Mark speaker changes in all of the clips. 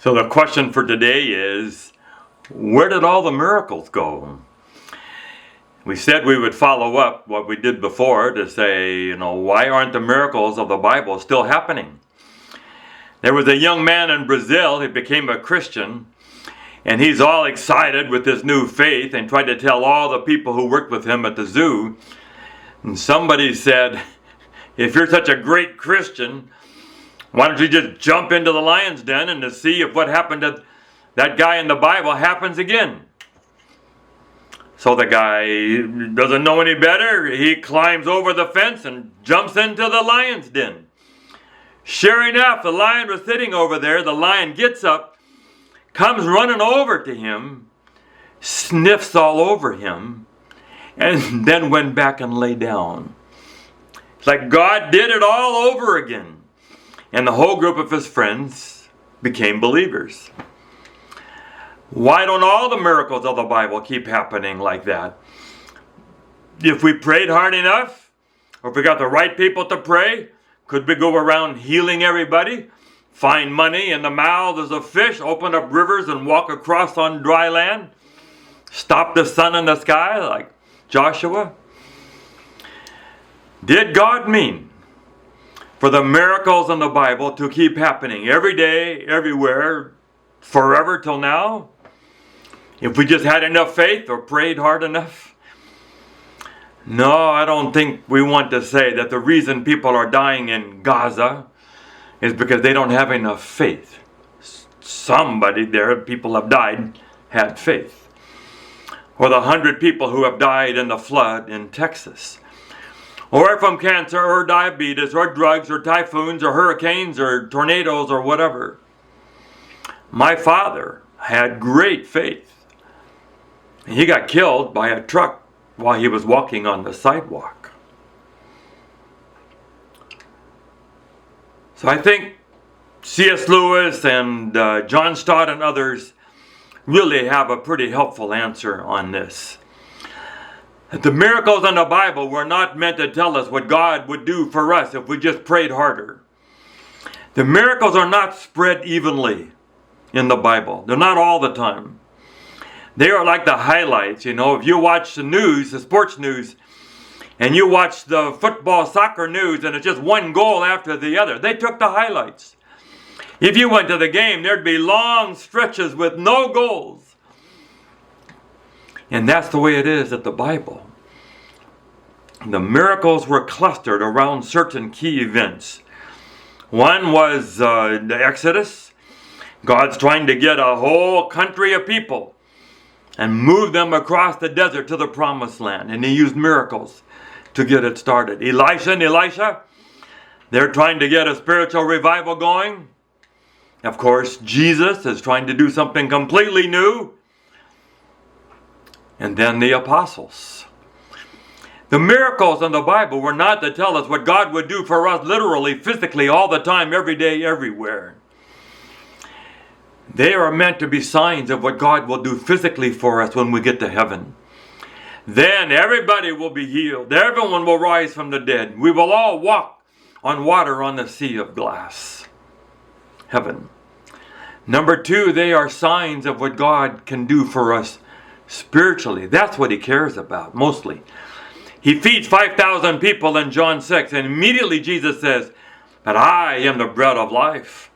Speaker 1: So the question for today is, where did all the miracles go? We said we would follow up what we did before to say, why aren't the miracles of the Bible still happening? There was a young man in Brazil who became a Christian, and he's all excited with his new faith and tried to tell all the people who worked with him at the zoo. And somebody said, if you're such a great Christian, why don't you just jump into the lion's den and to see if what happened to that guy in the Bible happens again. So the guy doesn't know any better. He climbs over the fence and jumps into the lion's den. Sure enough, the lion was sitting over there. The lion gets up, comes running over to him, sniffs all over him, and then went back and lay down. It's like God did it all over again. And the whole group of his friends became believers. Why don't all the miracles of the Bible keep happening like that? If we prayed hard enough, or if we got the right people to pray, could we go around healing everybody, find money in the mouths of fish, open up rivers and walk across on dry land, stop the sun in the sky like Joshua? Did God mean for the miracles in the Bible to keep happening every day, everywhere, forever till now? If we just had enough faith or prayed hard enough? No, I don't think we want to say that the reason people are dying in Gaza is because they don't have enough faith. Somebody there, people have died, had faith. Or the 100 people who have died in the flood in Texas. Or from cancer or diabetes or drugs or typhoons or hurricanes or tornadoes or whatever. My father had great faith. He got killed by a truck while he was walking on the sidewalk. So I think C.S. Lewis and John Stott and others really have a pretty helpful answer on this. That the miracles in the Bible were not meant to tell us what God would do for us if we just prayed harder. The miracles are not spread evenly in the Bible. They're not all the time. They are like the highlights. If you watch the news, the sports news, and you watch the football, soccer news, and it's just one goal after the other. They took the highlights. If you went to the game, there'd be long stretches with no goals. And that's the way it is at the Bible. The miracles were clustered around certain key events. One was the Exodus. God's trying to get a whole country of people and move them across the desert to the promised land. And he used miracles to get it started. Elisha and Elisha, they're trying to get a spiritual revival going. Of course, Jesus is trying to do something completely new. And then the apostles. The miracles in the Bible were not to tell us what God would do for us literally, physically, all the time, every day, everywhere. They are meant to be signs of what God will do physically for us when we get to heaven. Then everybody will be healed. Everyone will rise from the dead. We will all walk on water on the sea of glass. Heaven. Number 2, they are signs of what God can do for us spiritually. That's what he cares about, mostly. He feeds 5,000 people in John 6, and immediately Jesus says, "But I am the bread of life.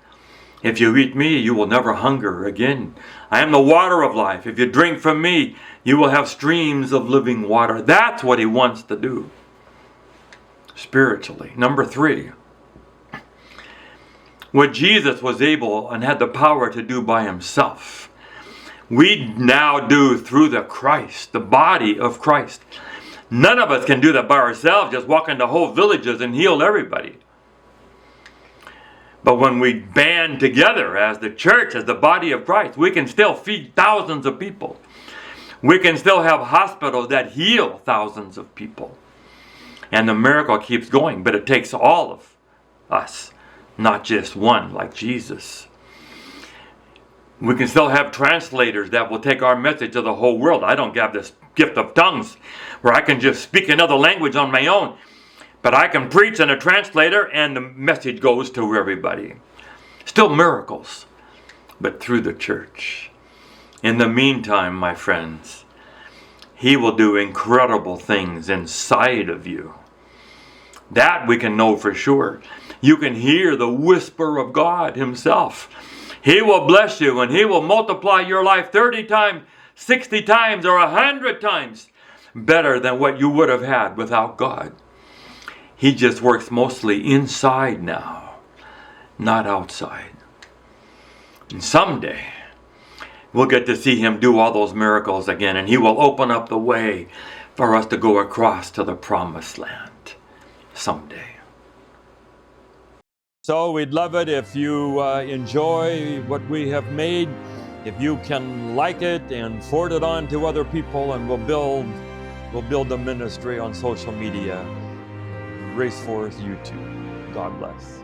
Speaker 1: If you eat me, you will never hunger again. I am the water of life. If you drink from me, you will have streams of living water." That's what he wants to do spiritually. Number 3, what Jesus was able and had the power to do by himself, we now do through the Christ, the body of Christ. None of us can do that by ourselves, just walk into whole villages and heal everybody. But when we band together as the church, as the body of Christ, we can still feed thousands of people. We can still have hospitals that heal thousands of people. And the miracle keeps going, but it takes all of us, not just one like Jesus. We can still have translators that will take our message to the whole world. I don't have this gift of tongues where I can just speak another language on my own. But I can preach in a translator and the message goes to everybody. Still miracles. but through the church. In the meantime, my friends, He will do incredible things inside of you. That we can know for sure. You can hear the whisper of God Himself. He will bless you and He will multiply your life 30 times, 60 times, or 100 times better than what you would have had without God. He just works mostly inside now, not outside. And someday, we'll get to see Him do all those miracles again, and He will open up the way for us to go across to the promised land someday. So we'd love it if you enjoy what we have made, if you can like it and forward it on to other people, and we'll build the ministry on social media, Grace Force YouTube. God bless.